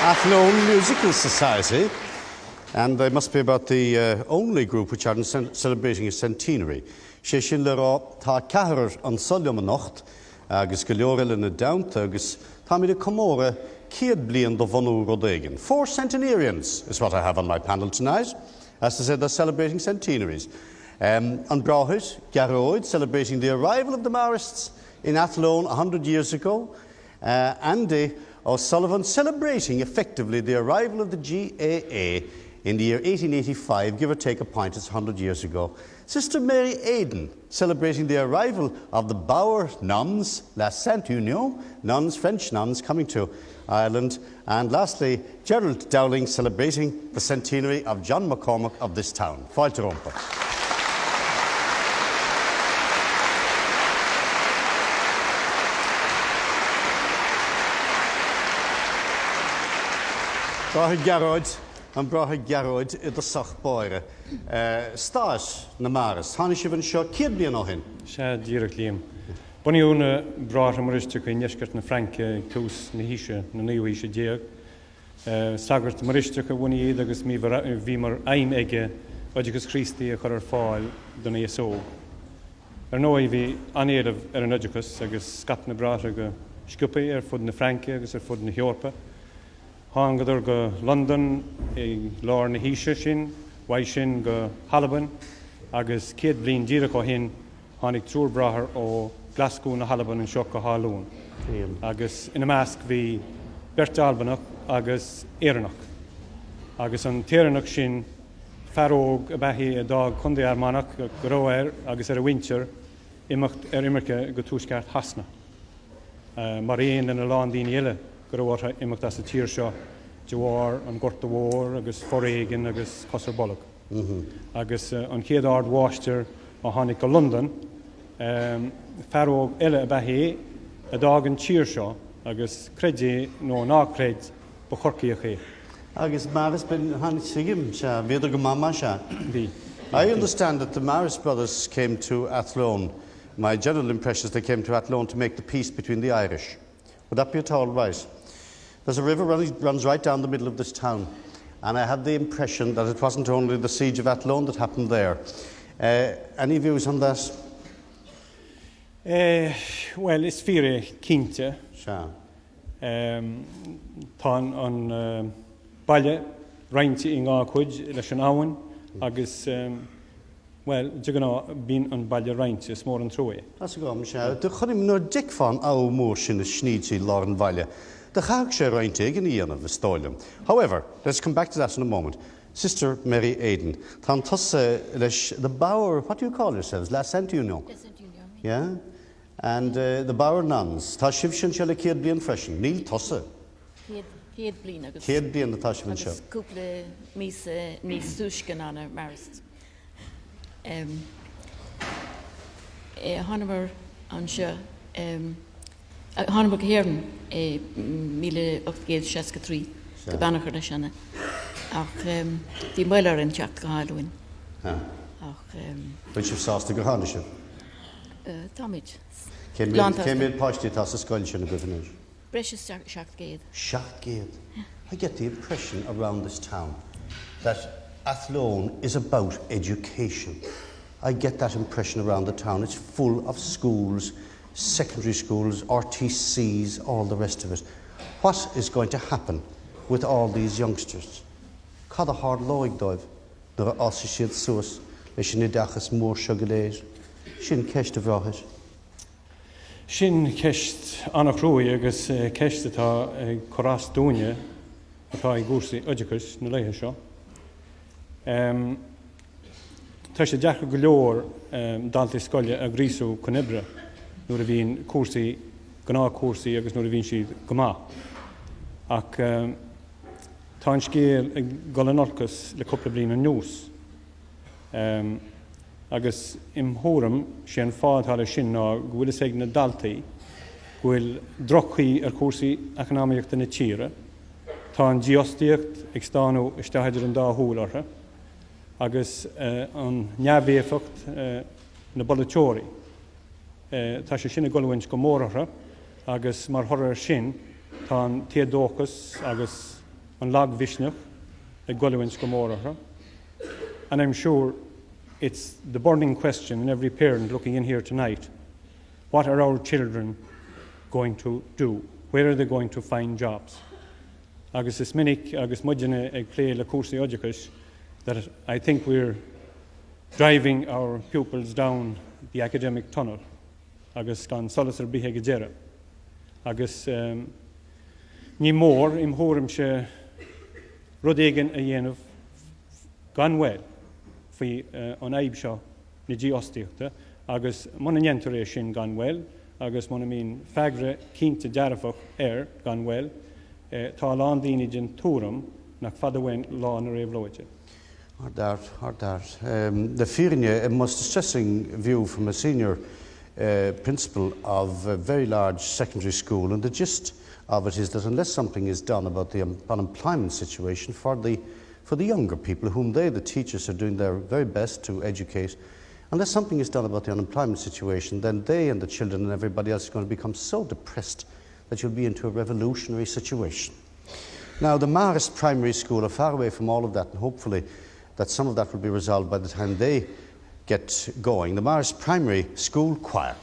Athlone Musical Society, and they must be about the only group which are celebrating a centenary. Sé sin le rá tá cehar an soilm an nocht, agus go leor eile na damhta, agus tá mí de comóra 100 bliain do bhunú rodéigean. 4 centenarians is what I have on my panel tonight. As I said, they're celebrating centenaries. An Brahid, Garroid, celebrating the arrival of the Marists in Athlone 100 years ago. Andy O'Sullivan celebrating effectively the arrival of the GAA in the year 1885, give or take a point, it's 100 years ago. Sister Mary Aidan celebrating the arrival of the Bower nuns, La Sainte Union, nuns, French nuns coming to Ireland. And lastly, Gerald Dowling celebrating the centenary of John McCormack of this town. Fáilte rompa. Brahid Garroid, and Brahid Garroid I the Sach Boire. Stas na Marist, Hanni Shivan Shaw, Kid Bian Ohin. Shad Dirk Liam. Boniuna brought a Marist to Nishkert na Frank Tus Nihisha, Naniwisha Diag. Sagart Marist to one year, Douglas me Vimmer Aim Egge, Ojigus Christi, a color fall, Donia so. No IV unaid of Eranogicus, Agus Scapna Brataga, Scuppe, Food na Frank, Agus Food na Hjorpa. Hangador go London, Lár na Híise sin, Waishin go Halaban, agus Kid Blin Díraco hin, Hannig Trúr Brahar ó Glasgow na Halaban and Shock go Halún. Agus in a mask vi Bert Albanach, agus Éireannach. Agus an Téireannach sin, Faróg a bahi a dog Conde Armanach, Groer, agus a winter, imacht immerke go túsgart hasna. Marine and a lán dín yelle. Gróir imimecht as a tír seo Jawar an Gorta War agus Foréigen agus Cosar Bollock. Agus an chéad ard Waster a Hannig go London Faróg eile a bahé a dag an tír seo agus creidé nó nácreid ba chorcaí a ché. Agus Marist ben Hannig sigim sha viidir go mama sha. I understand that the Marist brothers came to Athlone. My general impression is they came to Athlone to make the peace between the Irish. Would that be at all right? There's a river runs right down the middle of this town, and I have the impression that it wasn't only the siege of Athlone that happened there. Any views on that? Well, it's very Cínte. Sure. Tá an baile Rainte in Ácuid leis an áhain, agus well, Jugana been on Baile Rainte, is more than Troy. That's a good one, Sha. The Chonim no Dick fan Ó Murchú in the Sneedsy Lauren Valle. The Chag Share Rainte in the of the Stoilum. However, let's come back to that in a moment. Sister Mary Aidan, Tantos the Bower, what do you call yourselves? La Sainte Union? La Sainte Union. Yeah? And the Bower nuns, Ta Shivshin Shella Kiad Blian Freshen, Neil Tossa. Kiad Blian agus. Kiad Blian the Tashvin Show. Agus couple mis Sushkan on a Marist. Hannemer an se Hannemer geheerden mille 863 go bannacher na senne ach die meiler in chat gehaluin ach which of sauce to Gohanisha Tamit came in pashti tas a skolchen a governor precious Shachtgate I get the impression around this town that Athlone is about education. I get that impression around the town. It's full of schools, secondary schools, RTCs, all the rest of it. What is going to happen with all these youngsters? Cada hard loig doiv, nor associate source, leis in idachas more sugarlays, shin kesh de vrahit. Sin ceist annach rúi agus ceist atá choras dúine atá I gúrsaí oidicus na léithe seo. Tá sé deachar go leor daltaí scoile a grísú conebre nuair a bhíon cuasaí gná cuasaí agus nuair a bhíon siad go maith. Ach tá an scéal ag golanolcas le cúpla bliain an nús. Agus imthóram sé an fád sin ná go bhfuil is ag na daltaí bhfuil drochaí ar cuasaí economiíochta na tíre. Tá an diostíocht ag stánú isteaidir an dá húil ortha. Agus an neamhéfacht na bolatóirí. Tá sé sin a golhaint go mórtha agus mar thoir sin tá an téadóchas agus an lag vishnach, a Gullywins Gomorrah. And I'm sure it's the burning question in every parent looking in here tonight. What are our children going to do? Where are they going to find jobs? Agus is minic, agus mudjane ag play la cursi ojicus, that I think we're driving our pupils down the academic tunnel. Agus gan solasar bihe gejera. Agus ni mór im hórim se rodegen a dhéanamh gan well fi an aib seo na dí ostiachta, agus muna njentar é sin gan well, agus muna mín fagre cínta dearafach gan well, tá lán daoine gin túram nach fadahain lá na réabhlóide. Hard that. The fearing a most distressing view from a senior principal of a very large secondary school, and the gist of it is that unless something is done about the unemployment situation for the younger people whom the teachers are doing their very best to educate, unless something is done about the unemployment situation, then they and the children and everybody else is going to become so depressed that you'll be into a revolutionary situation. Now, the Marist primary school are far away from all of that, and hopefully that some of that will be resolved by the time they get going. The Marist primary school choir.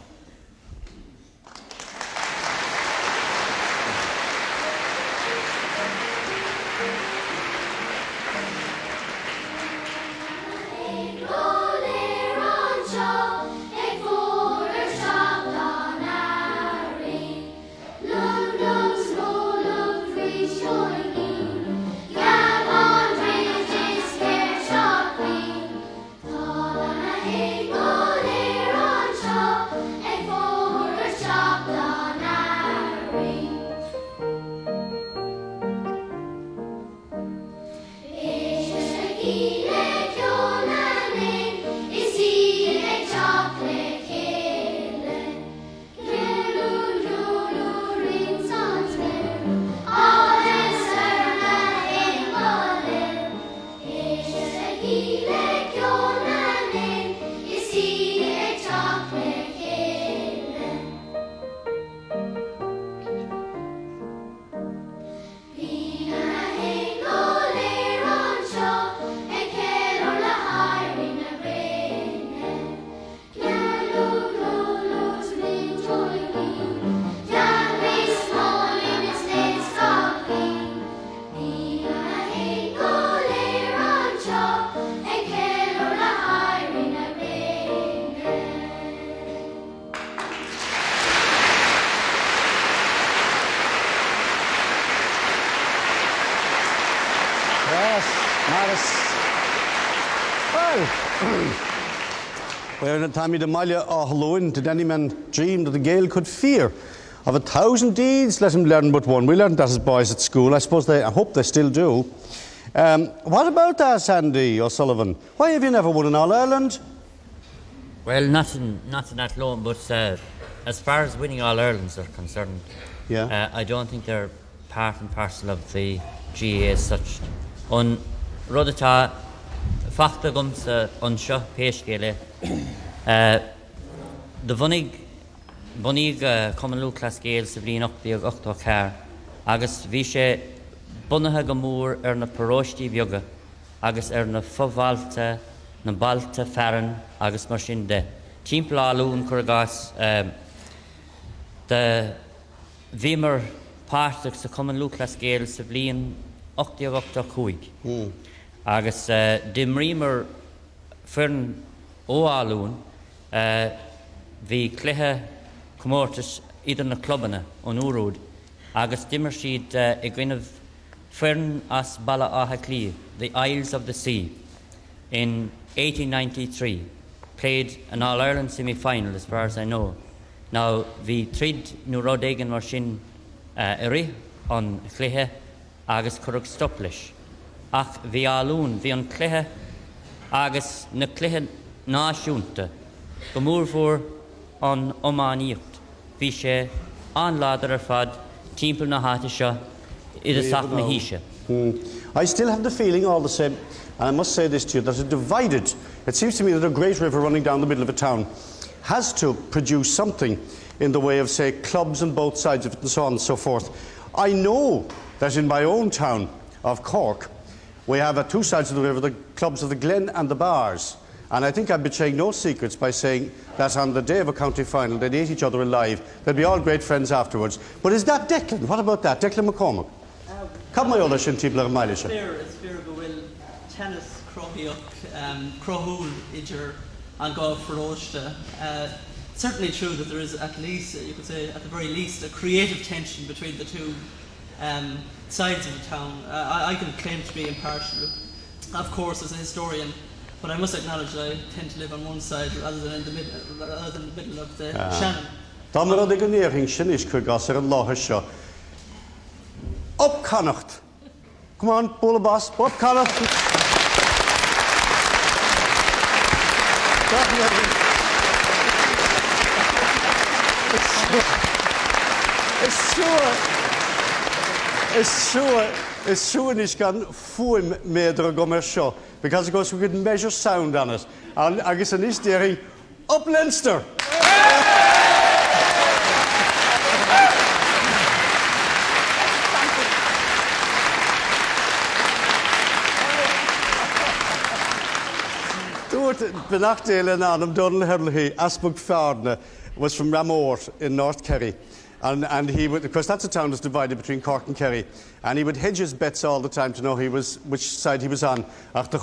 Well, Tommy de Malia Athlone, did any man dream that the Gael could fear? Of 1,000 deeds, let him learn but one. We learned that as boys at school. I hope they still do. What about that, Andy O'Sullivan? Why have you never won in All-Ireland? Well, not in Athlone, but as far as winning All-Irelands are concerned, I don't think they're part and parcel of the GAA as such. On Rodata, Fachta Gumsa, on Shah Peshgele, the Bunig Common Lou Class Gale, Sabrina up the Octo Car, Agus Vishe Bunaha Gamur, na Paroshti Bioga, Agus na Fovalta, na Balta Farran, Agus Marshinde, Timpla Loon Kurgas, the Vimer Partex, the Common Lou Class Gale, Sablin, Octo Kuig, Agus Dimreamer Fern Oaloon, the Clehe Comortis, either na Clubana on Urud, Agus Dimmersheed, Egwin Fern as Bala Ahakli, the Isles of the Sea, in 1893, played an All-Ireland semi-final as far as I know. Now, the Trid Nurodegan Marshin Eri on Clehe, Agus Kuruk Stoplish. Ach, the Aloon, the on Clehe, Agus na Clehe Nashunta, Gomurfur on Omaniut, Vishe, on Ladder Fad, Timpel na Hatisha, Idasach Mahisha. I still have the feeling all the same, and I must say this to you, that it seems to me that a great river running down the middle of a town has to produce something in the way of, say, clubs on both sides of it and so on and so forth. I know that in my own town, of Cork, we have at two sides of the river the clubs of the Glen and the Bars. And I think I'm betraying no secrets by saying that on the day of a county final, they'd eat each other alive. They'd be all great friends afterwards. But is that Declan? What about that? Declan McCormick? Come my other shin tibler mileage. It's fair go will tennis crohiok crohul iger and go for roshta. Certainly true that there is at least, you could say, at the very least, a creative tension between the two sides of the town. I can claim to be impartial, of course, as a historian, but I must acknowledge that I tend to live on one side rather than in the middle of the Shannon. Tá mar rud ag an éirthing sin is chuig as ar an láthair seo. Up Connacht. Come on, bualadh, up Connacht. It's sure is gan fuim méadra go mar seo, because of course we could measure sound on it. And agus an is déiring up Leinster. Benachdale and Adam Donald Hurley, Asbog Farna, was from Ramore in North Kerry. And he would, of course, that's a town that's divided between Cork and Kerry. And he would hedge his bets all the time to know which side he was on. After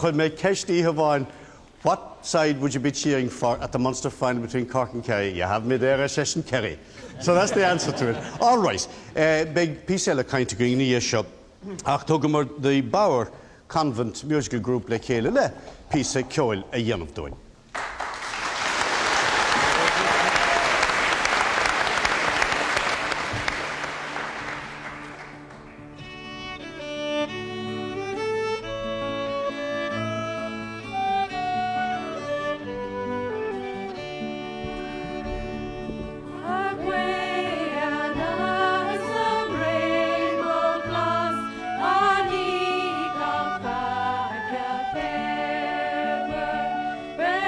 what side would you be cheering for at the Munster final between Cork and Kerry? You have me there, a session Kerry. So that's the answer to it. All right. Big piece of kind of green shop. The Bauer Convent Musical Group le chéile le piece of ceoil a dhéanamh doing. Bye.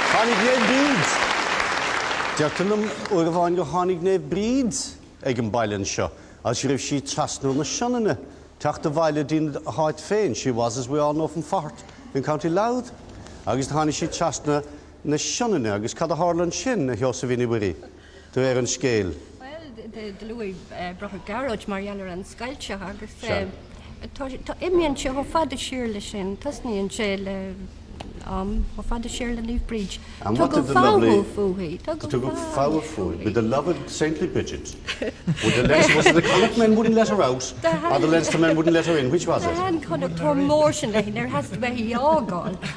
Tháinig néamh bríd. Deirteanam uair bháin go tháinig néamh bríd ag an bailinn seo. As raibh sí trasnú na seananna. Teach the bhaile dín a háid féin. She was, as we all know, from Fort in County Louth. Agus tháinig sí trasna na seananna, agus cad a hálan sin na heos a bhína buí. Tu an scéal. The Louis brocha garage Mariella an Scailse agus imíonn se ho fada siirla sin, tasníonn sé le ho fada siirla Leaf Bridge. And what did the lovely... Took a foul food with the loved saintly Bridget. Was it the Connacht men wouldn't let her out, or the Leinster men wouldn't let her in? Which was it? The hand Connacht promotion there has to be all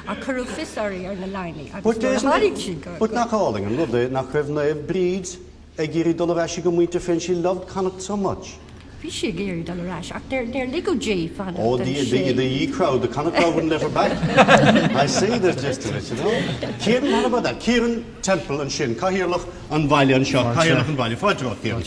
a curl fissary or na liney. But not calling and loved it, not having a breed. Giri Dolarashi go muinte fin she loved Connacht so much. Fishy Giri Dolarash. They're legal G fan. Oh, the ye crowd, the Connacht crowd wouldn't let her back. I see there's just a bit, you know. Kieran, what about that? Kieran, Temple and Shin. Cahirlach and Valley and Shaw. Cahirlach and Valley. Fight rock, Kieran.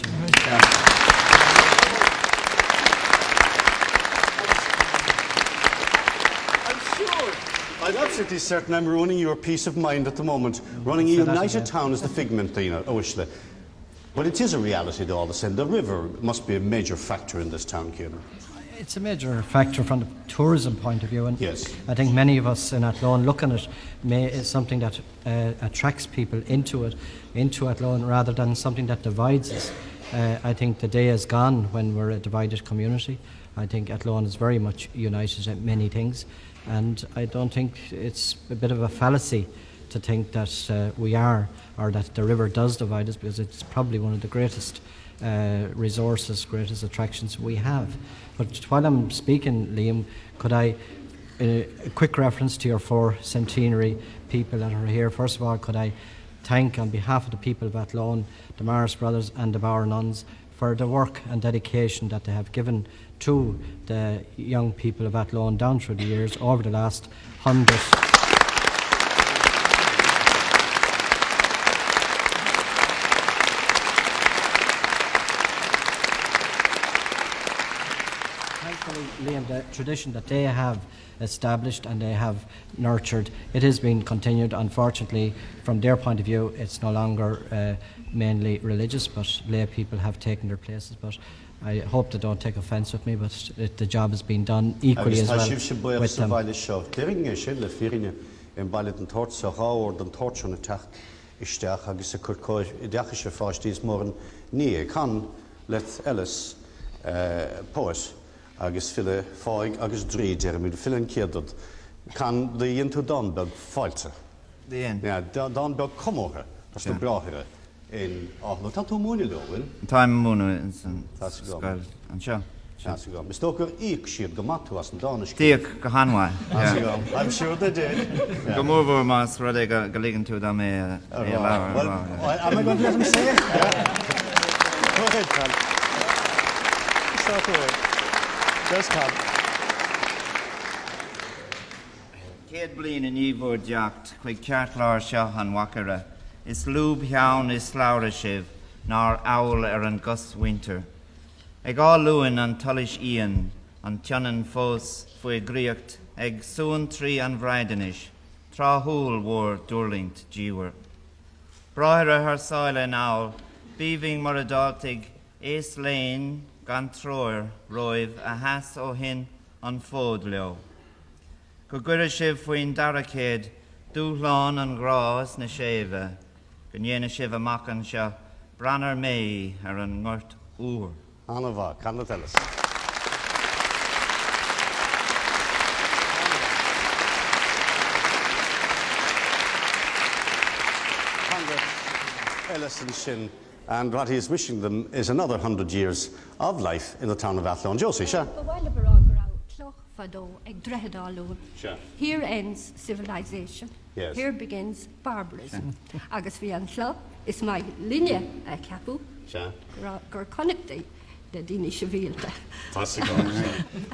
I'm absolutely certain I'm ruining your peace of mind at the moment. Running a united town is the figment, Dina, Oishle. But it is a reality, though, all the same. The river must be a major factor in this town, Kieran. It's a major factor from the tourism point of view, and yes. I think many of us in Athlone look at it is something that attracts people into Athlone rather than something that divides us. I think the day is gone when we're a divided community. I think Athlone is very much united in many things, and I don't think it's a bit of a fallacy to think that we are, or that the river does divide us, because it's probably one of the greatest resources, greatest attractions we have. But while I'm speaking, Liam, could I, a quick reference to your 4 centenary people that are here. First of all, could I thank on behalf of the people of Athlone, the Marist brothers and the Bauer nuns for the work and dedication that they have given to the young people of Athlone down through the years over the last 100. Liam, the tradition that they have established and they have nurtured, it has been continued. Unfortunately, from their point of view, it's no longer mainly religious, but lay people have taken their places. But I hope they don't take offence with me, but the job has been done equally as well with them. Agus fille fáig agus drí Jeremy fillen céadad can the into Donberg fáilte. Ja, Donberg komóra, das na bráthire in Athlone. Tá tú múna lóin? Tá múna in scoil an seo. Mis tógur íc siad go matú as an dánis. Díoc go hanmha. I'm sure they did. Go mór más rud é go lígann tú dá mé leabhar. Well, am I going to let him say it? Go ahead, Cal. Start away. Just come. Céad bliain in íomhór deacht chuig ceart láir seo an wacara. Is lúb cheann is sláire sibh, nar owl an gus winter. Ag á luin an tulis íon, an tionan fós faoi gríocht, ag suan trí an bhreidenis, trá húil mhór dúrlingt díwer. Braithre haar sáile an owl, bíhing mar a dátig, éas léin, gan troir roimh a heas ó hin an fód leo. Go gcuire sibh faoin daracéad, dúchláin an grás na séimhe, go ndéana sibh amach an seo, brannar mé ar an ngort úr. Anna bha, can tell us. Ellis and Shin. And what he is wishing them is another 100 years of life in the town of Athlone. Josie, sure. Here ends civilization. Yes. Here begins barbarism. Agus fi an clo is my linear capu. Sure. Gur connecti the dini shavilta.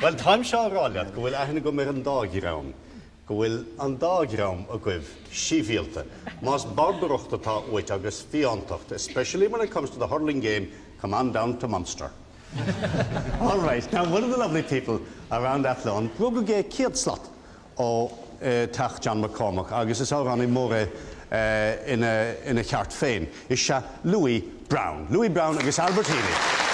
Well, time shall roll at go will ahna go mer an dagraum. Go will an dagraum a gwyf shivilta. Mas barbarochta ta wait agus fiantocht, especially when it comes to the hurling game. Come on down to Munster. All right. Now, one of the lovely people around Athlone, Rugge Keird Slot, or tach John McCormack, agus is áran I móra ina cheart féin. Is se Louis Brown. Louis Brown agus Albert Healy.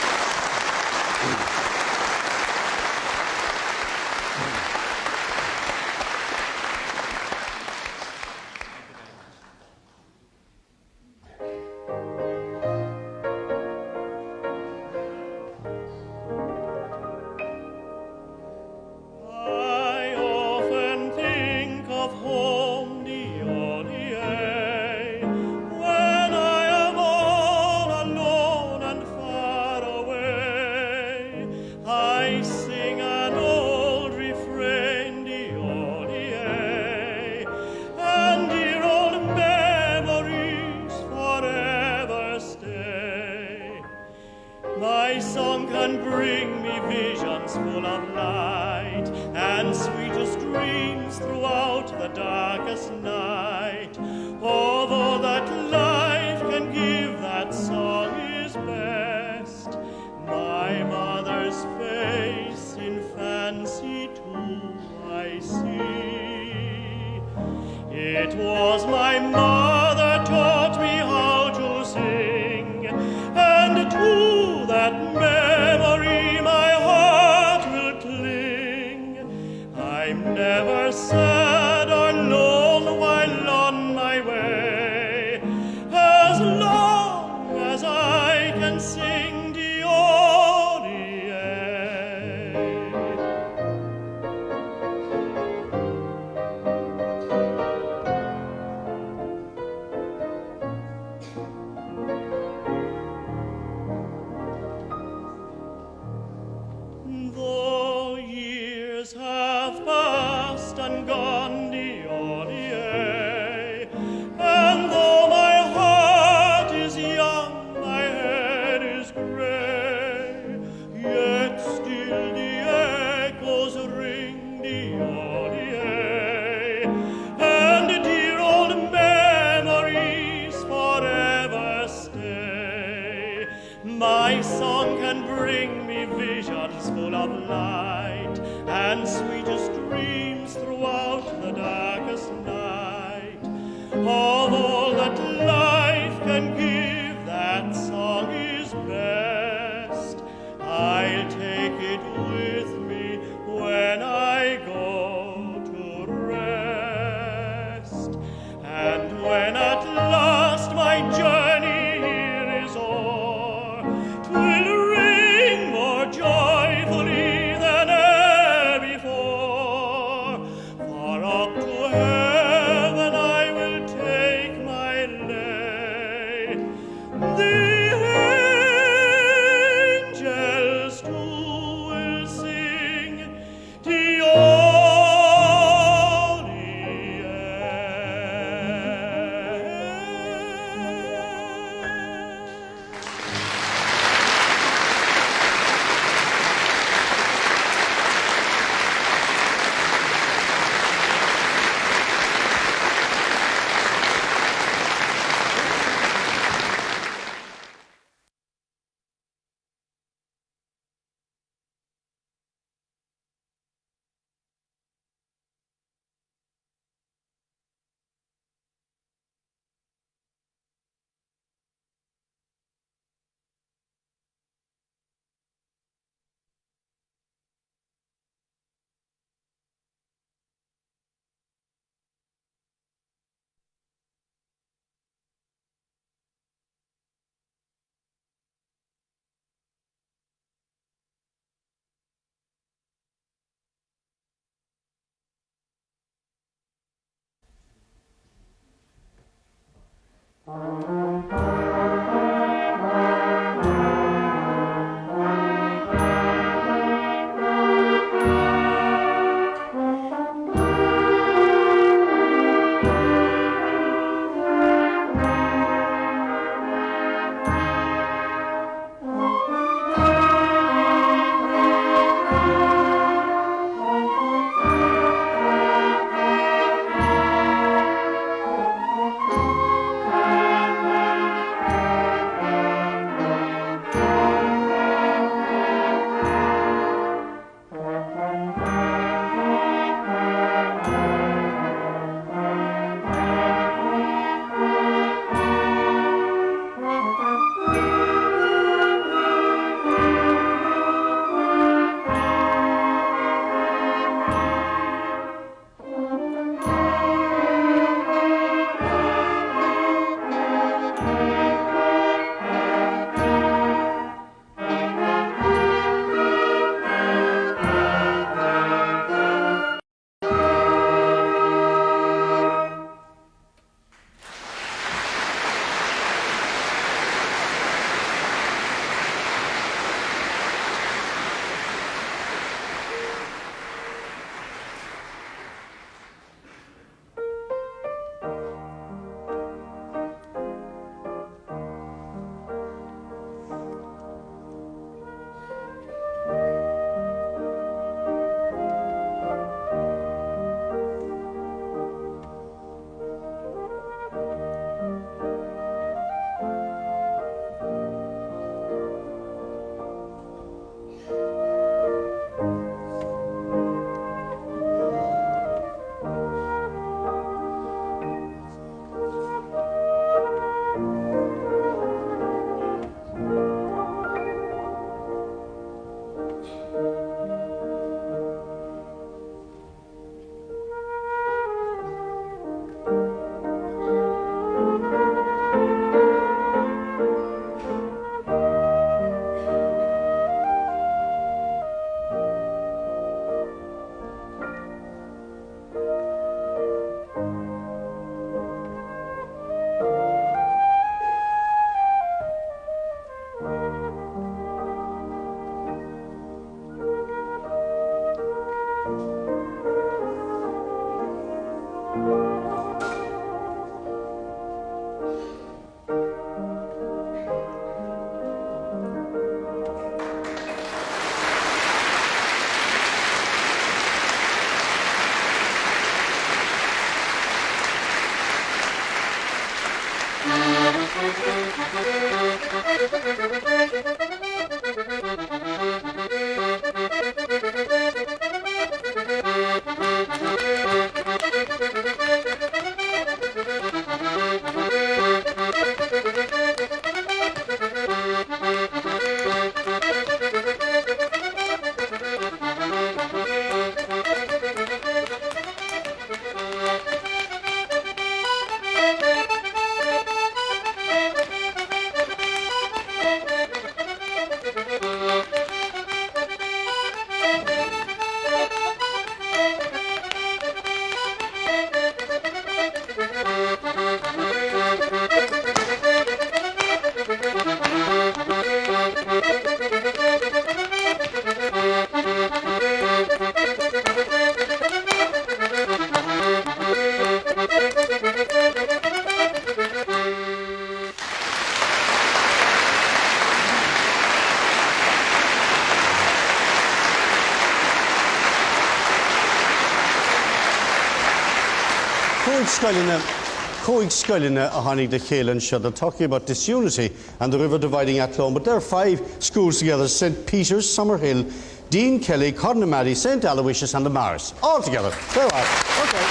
Cóig scoiline a tháinig de chéileann seo. They're talking about disunity and the river dividing Athlone, but there are 5 schools together: St. Peter's, Summerhill, Dean Kelly, Codnamady, St. Aloysius and the Marist. All together. There we are. Okay.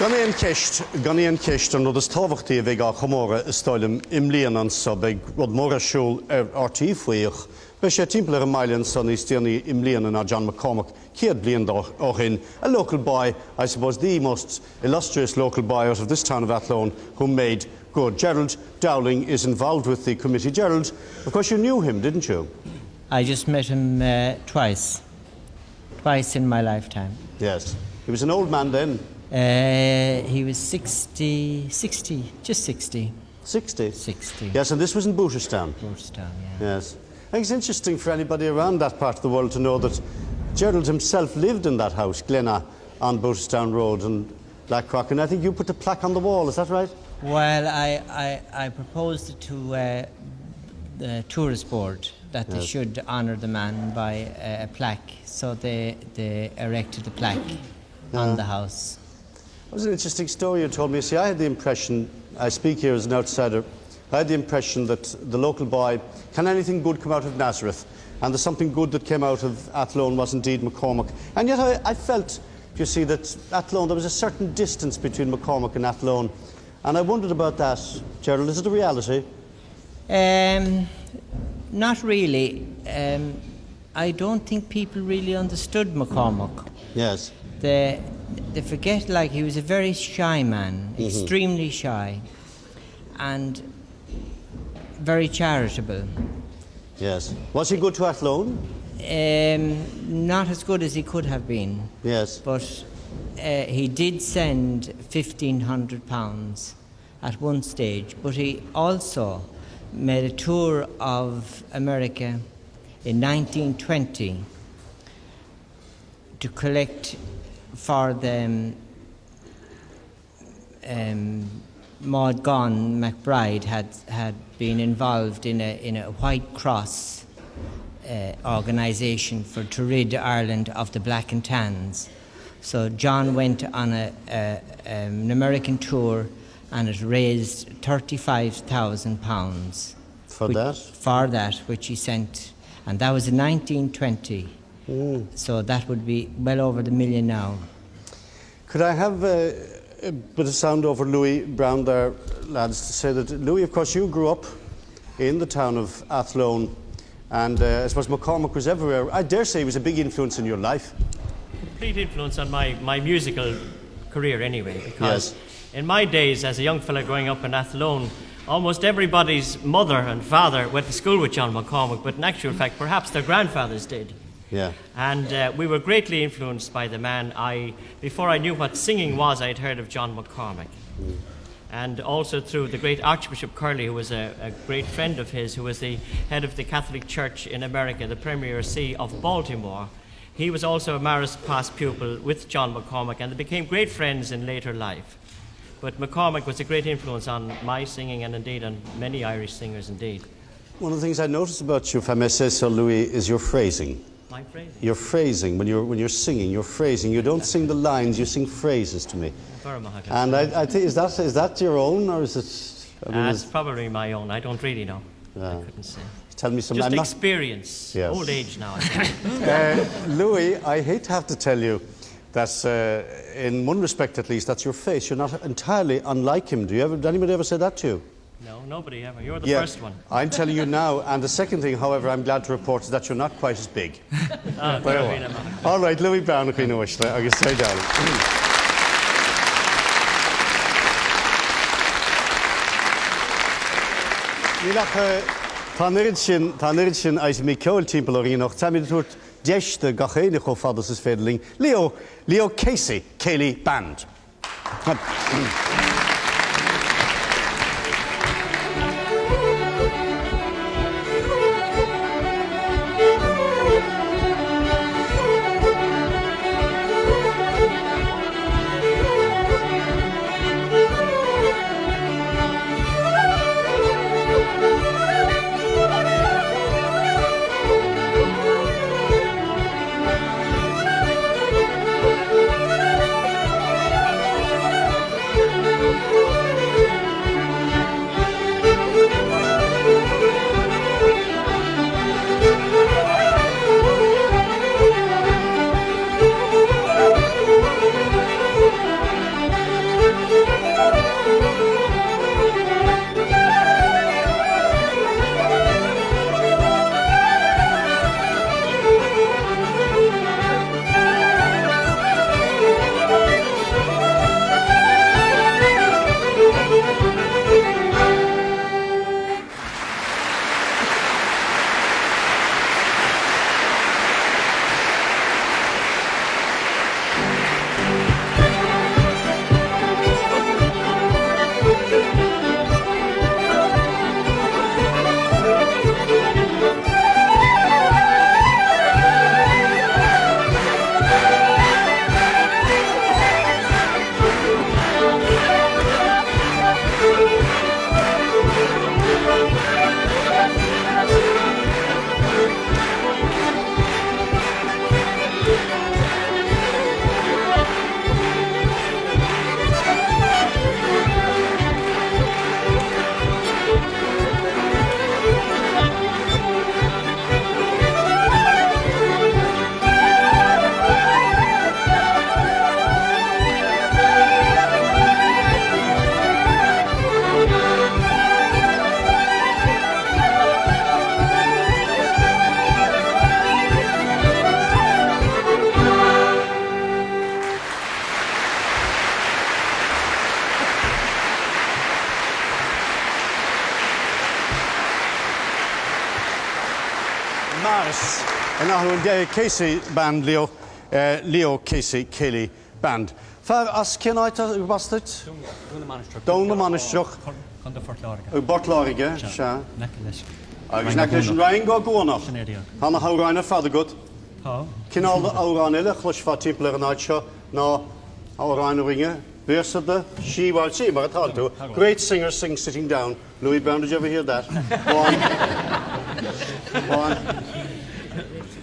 Ganíon ceist an rud is tábhachtaí a bheith á chomóra is stáilm imlíon an sa beag rud móra siúl artí faoich. Be sé timpeall a maileann san níos déanaí imlíon an John McCormack céad bliain ó a local boy, I suppose the most illustrious local boy out of this town of Athlone, who made good. Gerald Dowling is involved with the committee. Gerald, of course you knew him, didn't you? I just met him twice in my lifetime. Yes. He was an old man then. He was 60, just 60. 60? 60. Yes, and this was in Booterstown. Booterstown, yeah. Yes. I think it's interesting for anybody around that part of the world to know that Gerald himself lived in that house, Glenna, on Booterstown Road and Blackrock, and I think you put the plaque on the wall, is that right? Well, I proposed it to the tourist board that they should honour the man by a plaque, so they erected the plaque on the house. It was an interesting story you told me. See, I had the impression, I speak here as an outsider, I had the impression that the local boy, can anything good come out of Nazareth? And the something good that came out of Athlone was indeed McCormack. And yet I felt, you see, that Athlone, there was a certain distance between McCormack and Athlone. And I wondered about that. Gerald, is it a reality? Not really. I don't think people really understood McCormack. Yes. They forget, like, he was a very shy man, extremely shy, and very charitable. Yes. Was he good to Athlone? Not as good as he could have been. Yes. But he did send £1,500 at one stage, but he also made a tour of America in 1920 to collect for the Maud Gonne McBride had been involved in a White Cross organisation to rid Ireland of the black and tans. So John went on an American tour, and it raised £35,000 for that. For that, which he sent, and that was in 1920. So that would be well over the million now. Could I have a bit of sound over Louis Brown there, lads, to say that, Louis, of course, you grew up in the town of Athlone, and I suppose McCormack was everywhere. I dare say he was a big influence in your life. Complete influence on my musical career anyway, because yes. In my days as a young fella growing up in Athlone, almost everybody's mother and father went to school with John McCormack, but in actual fact perhaps their grandfathers did. Yeah. And we were greatly influenced by the man. Before I knew what singing was, I'd heard of John McCormack. and also through the great Archbishop Curley, who was a great friend of his, who was the head of the Catholic Church in America, the Premier See of Baltimore. He was also a Marist past pupil with John McCormack, and they became great friends in later life. But McCormack was a great influence on my singing and indeed on many Irish singers indeed. One of the things I noticed about you, if I may say so, Louis, is your phrasing. My phrasing? Your phrasing, when you're singing, your phrasing. You don't sing the lines, you sing phrases to me. And I think, is that your own, or is it... It's probably my own. I don't really know. I couldn't say. Tell me some... Just experience. Yes. Old age now, I think. Louis, I hate to have to tell you that, in one respect at least, that's your face. You're not entirely unlike him. Did anybody ever say that to you? No, nobody ever. You're the first one. I'm telling you now. And the second thing, however, I'm glad to report is that you're not quite as big. All right, Louis Brown, I know what I say down. Tá nirid sin ais mí ceol timpeall orí nach tá míid tuairt deiste gachéine cho fadas is féidirling Leo Casey Cayley Band. Marist, and now Casey Band, Leo Casey Cayley Band. Far as can I was it? Down the Manistruch. Bortlarige, sha. Agus necklace Ryan go on up. Hannah how Ryan father good. Can all the Auranilla, Clush for Tipler and Archer, no Auran ringer. There's the she will see, but I told you. Great singer sings sitting down. Louis Brown, did you ever hear that? Go on. Go on.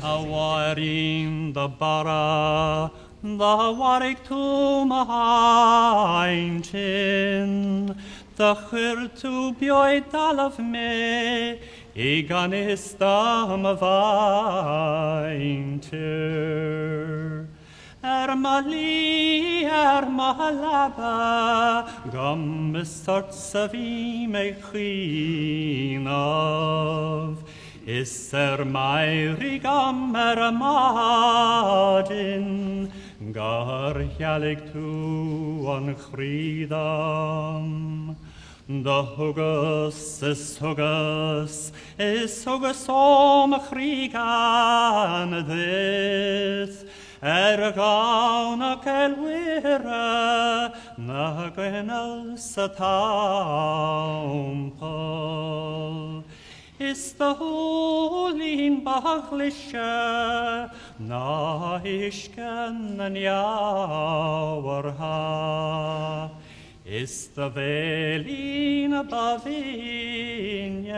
Awarin the bara, the warik to mahaintin, the chur to bioi dalaf me, iganistam vainter. Mali, malaba, gum starts of me chinov. Is my rigam madin, gar yalik to on freedom. The hugus is hugus om krigan this. Gauna kelwira na gwenal sa tampol. Is the holín bachlische na isken an jawarha. Is the velín bavinje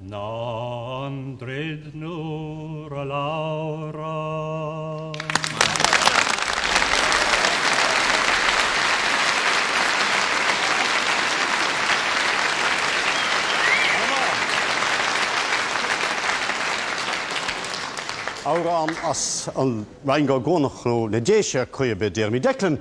non drid nur a laura. Ára as an Raidió Gonachnú na déise cuibe Dermy Declan,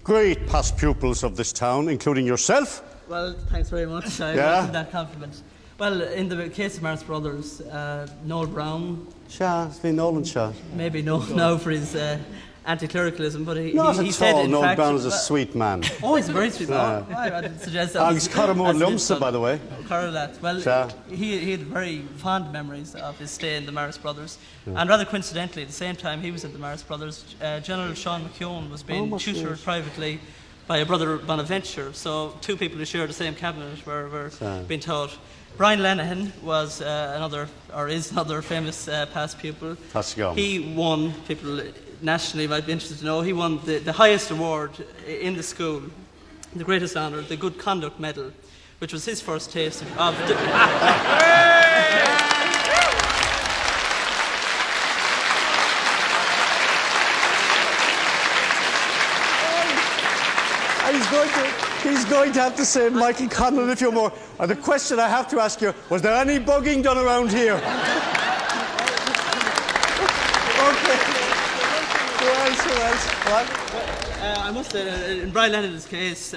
great past pupils of this town, including yourself. Well, thanks very much. I welcome that compliment. Well, in the case of Marist brothers, Noel Brown. It's been Nolan Shah. Maybe no for his anti-clericalism, but he said in Noel fact... Brown is a sweet man. Oh, he's a very sweet man. I'd suggest that. Agus Caramor Lumsa, by the way. Well, he had very fond memories of his stay in the Marist brothers. And rather coincidentally, at the same time he was at the Marist brothers, General Sean McKeown was being tutored privately by a brother Bonaventure. So two people who share the same cabinet were being taught. Brian Lenihan was is another famous past pupil. He won, people nationally might be interested to know, he won the highest award in the school, the greatest honour, the Good Conduct Medal, which was his first taste of He's going to have to say Michael Conlon if you're more. The question I have to ask you, was there any bugging done around here? What? I must say, in Brian Lenihan's case,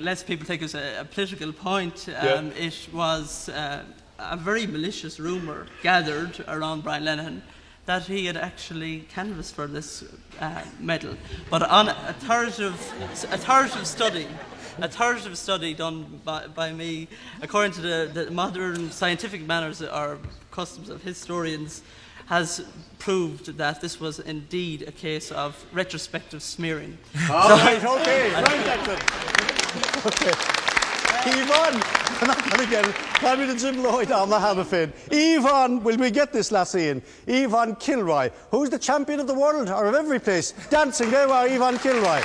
lest people think it was a political point, it was a very malicious rumour gathered around Brian Lenihan that he had actually canvassed for this medal. But on a authoritative study done by me, according to the modern scientific manners or customs of historians, has proved that this was indeed a case of retrospective smearing. Okay. Yvonne, I'm not going to get it. Tell me the Jim Lloyd on the Hammerfin. Yvonne, will we get this lassie in? Yvonne Kilroy, who's the champion of the world or of every place? Dancing, there we are, Yvonne Kilroy.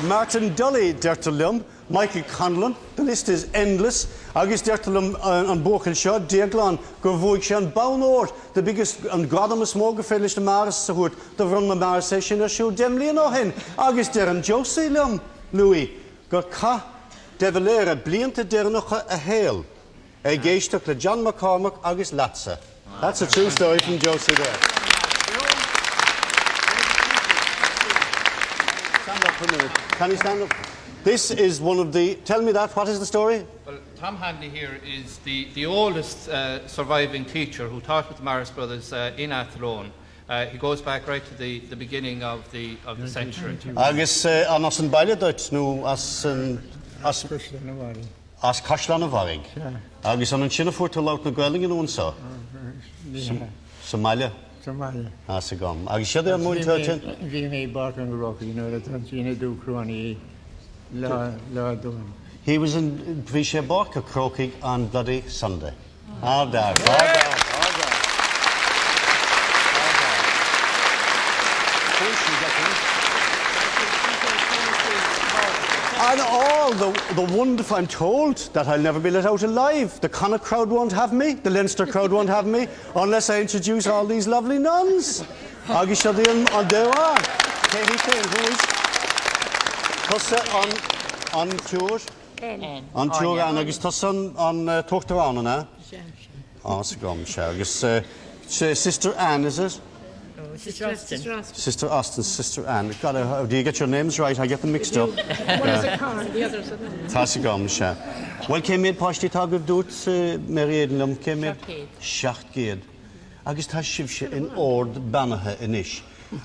Martin Dully, Dertalum, Michael Conlon, the list is endless. Agus Dertalum on Bochel Shaw, Deaglan, Gorvoikshan, Baunor, the biggest and Gradamus Morgafelish, the Marist Sahut, the Vrunma Maris Session, a show Demlian Ohen, Agus Deran Josie Lum, Louis, Gorka, Devalera, Blianta Dernocha, a hail, a Geistok, the John McCormack, Agus Latza. That's a true story from Josie there. Stand up for a minute. Can you stand up? This is one of the... Tell me that. What is the story? Well, Tom Hanley here is the oldest surviving teacher who taught with the Marist brothers in Athlone. He goes back right to the beginning of the century. Agus an as an baile dut nú as Cashlan of Varig. Agus an sinna fuirta laut na Gaeling an so. Somalia. Somalia. Sa gom. Agus siad an mwyn tyn? Fi mé bark an rock, you know, that an sinna dú cruani la dún. He was in Visha Barker croaking on bloody Sunday. And all the wonderful, I'm told that I'll never be let out alive. The Connacht crowd won't have me, the Leinster crowd won't have me, unless I introduce all these lovely nuns. Agus siad on Dewa. Katie Kane, who is? On tour. On tour, and agus tusan on Tuchtarana, na? So gom, agus Sister Anne, is it? Sister Austin. Sister Austin, Sister Anne. God, do you get your names right? I get them mixed up. One is a car, the other is a man. Tassigom, sha. Well, came in past the tag of doot, Mary Éadrom, came in. Shachtgate. Agus ta shivshe in ord banahe inish.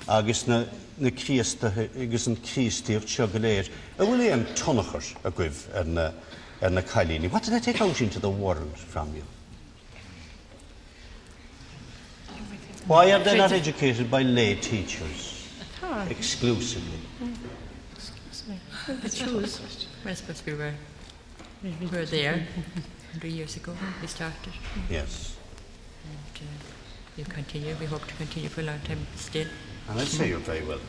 Agus na Christa, agus an Christi of Chugaleir. William Tonachers, a give, and na Kailini. What did I take out into the world from you? Why are they not educated by lay teachers exclusively? The truth. Well, I suppose we were there 100 years ago. We started. Yes. And we continue. We hope to continue for a long time still. And I say you're very well.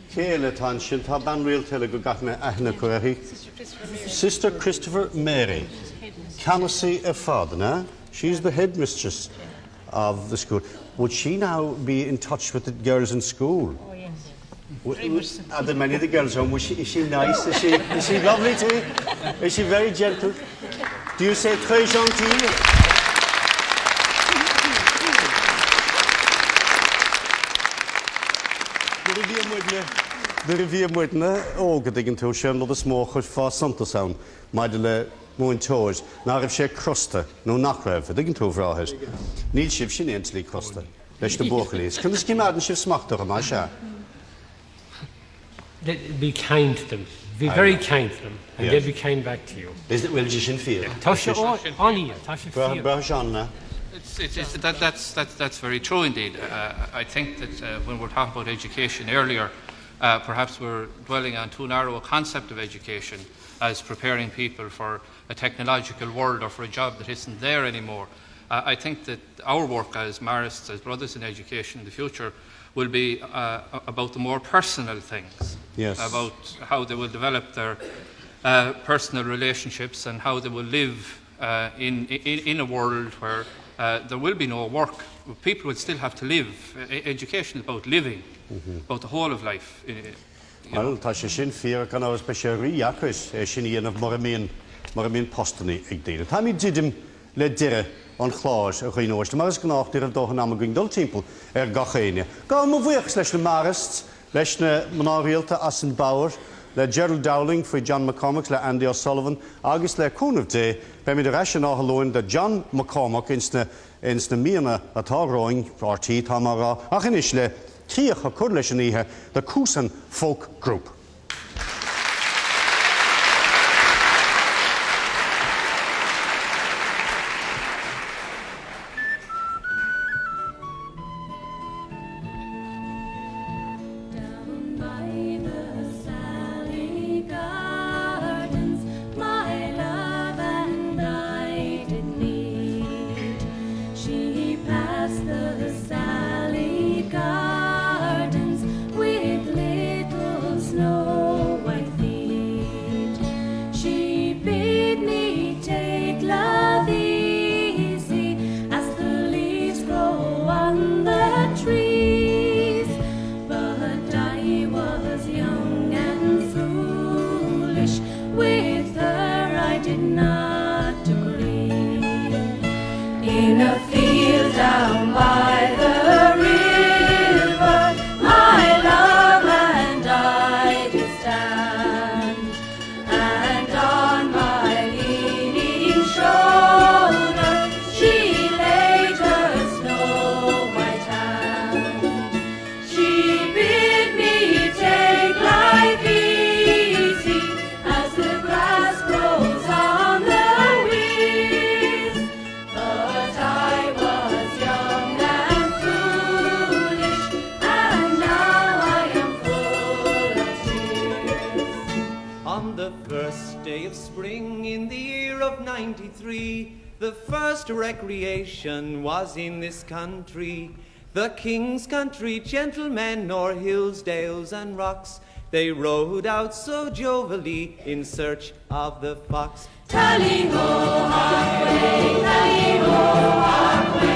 Céile tá sin tá ban rialtaile go gach me aithne cuairthaí. Sister Christopher Mary. Cannacy a father, na? She's the headmistress of the school. Would she now be in touch with the girls in school? Oh, yes. Are there many of the girls home? Is she nice? Is she lovely to you? Is she very gentle? Do you say très gentil? The review mwydna óga digin to sian lo the smoke chud fá Santa sound maidile mwyn toes na ref sé crosta no nachref digin to vrahis níl sib sin ently crosta leis na bóchalís can this gimaden sib smachtar am sha be kind to them, be very kind to them, and they'll be kind back to you. Is it will you feel Tasha on you Tasha feel That's very true indeed. I think that when we're talking about education earlier, perhaps we're dwelling on too narrow a concept of education as preparing people for a technological world or for a job that isn't there anymore. I think that our work as Marists, as brothers in education in the future, will be about the more personal things, about how they will develop their personal relationships and how they will live in a world where there will be no work. People will still have to live. Education is about living, about the whole of life. Well, tá sé sin fear gan áras be sé riachas sin íanamh mar a míon postani ag dtíre. Tá mí didim le dire an chláis a chuoinóiste, mar is gnácht ar dóchan am a gwyndol timp gachéine. Gá mo bhuiachs leis na Marist, leis na mnárialta as an Bauer, le Gerald Dowling for John McCormack, le Andy O'Sullivan, agus le cúnamh dé, be mi de reis an áhalóin de John McCormack ins na míana atá roing RT tá mará, ach inis le tríoch a cur leis an ihe, the Cúsan Folk Group. Snow stand, and on my leaning shoulder she laid her snow-white hand. She bid me take life easy as the grass grows on the wheels, but I was young and foolish, and now I am full of tears. On the first day of spring in the year of 93, the first recreation was in this country. The king's country gentlemen o'er hills, dales and rocks, they rode out so jovially in search of the fox. Tally-ho, hark way, tally-ho, hark way.